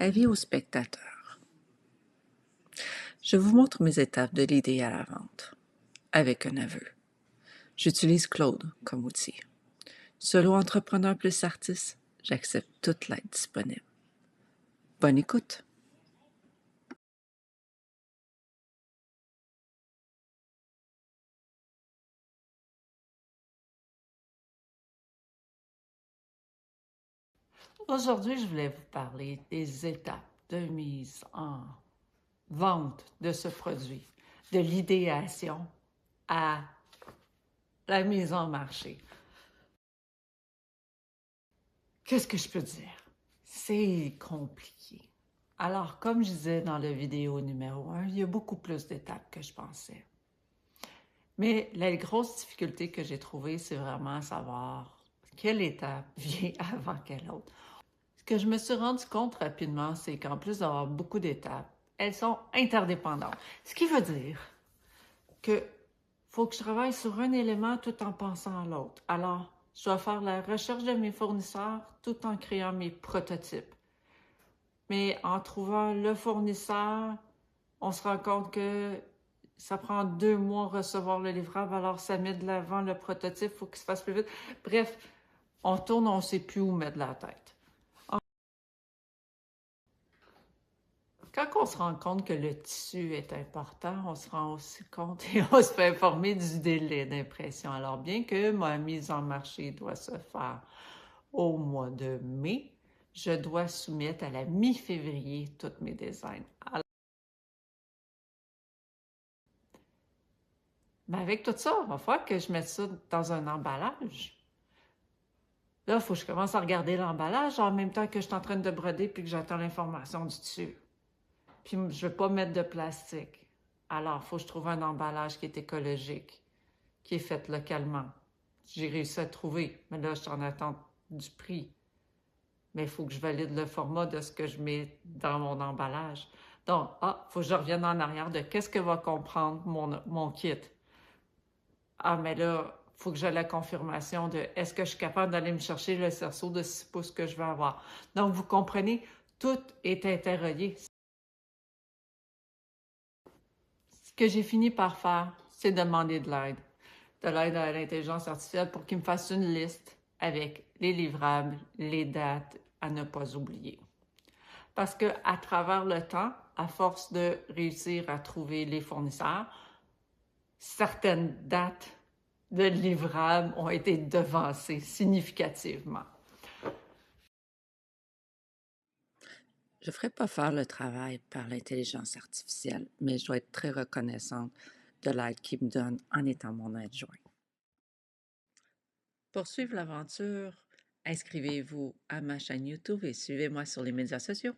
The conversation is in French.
Avis aux spectateurs. Je vous montre mes étapes de l'idée à la vente, avec un aveu. J'utilise Claude comme outil. Solo entrepreneur plus artiste, j'accepte toute l'aide disponible. Bonne écoute! Aujourd'hui, je voulais vous parler des étapes de mise en vente de ce produit, de l'idéation à la mise en marché. Qu'est-ce que je peux dire? C'est compliqué. Alors, comme je disais dans la vidéo numéro 1, il y a beaucoup plus d'étapes que je pensais. Mais la grosse difficulté que j'ai trouvée, c'est vraiment savoir quelle étape vient avant quelle autre. Ce que je me suis rendu compte rapidement, c'est qu'en plus d'avoir beaucoup d'étapes, elles sont interdépendantes. Ce qui veut dire que faut que je travaille sur un élément tout en pensant à l'autre. Alors, je dois faire la recherche de mes fournisseurs tout en créant mes prototypes. Mais en trouvant le fournisseur, on se rend compte que ça prend 2 mois à recevoir le livrable, alors ça met de l'avant le prototype, il faut qu'il se fasse plus vite. Bref, on tourne, on ne sait plus où mettre la tête. Quand on se rend compte que le tissu est important, on se rend aussi compte et on se fait informer du délai d'impression. Alors, bien que ma mise en marché doit se faire au mois de mai, je dois soumettre à la mi-février tous mes designs. Mais avec tout ça, il va falloir que je mette ça dans un emballage. Là, il faut que je commence à regarder l'emballage en même temps que je suis en train de broder puis que j'attends l'information du dessus. Puis je ne veux pas mettre de plastique. Alors, il faut que je trouve un emballage qui est écologique, qui est fait localement. J'ai réussi à trouver, mais là, je suis en attente du prix. Mais il faut que je valide le format de ce que je mets dans mon emballage. Donc, il faut que je revienne en arrière de qu'est-ce que va comprendre mon kit. Ah, mais là, il faut que j'ai la confirmation de est-ce que je suis capable d'aller me chercher le cerceau de 6 pouces que je veux avoir. Donc, vous comprenez, tout est interrelié. Ce que j'ai fini par faire, c'est demander de l'aide à l'intelligence artificielle pour qu'il me fasse une liste avec les livrables, les dates à ne pas oublier. Parce que à travers le temps, à force de réussir à trouver les fournisseurs, certaines dates de livrables ont été devancées significativement. Je ne ferai pas faire le travail par l'intelligence artificielle, mais je dois être très reconnaissante de l'aide qu'il me donne en étant mon adjoint. Pour suivre l'aventure, inscrivez-vous à ma chaîne YouTube et suivez-moi sur les médias sociaux.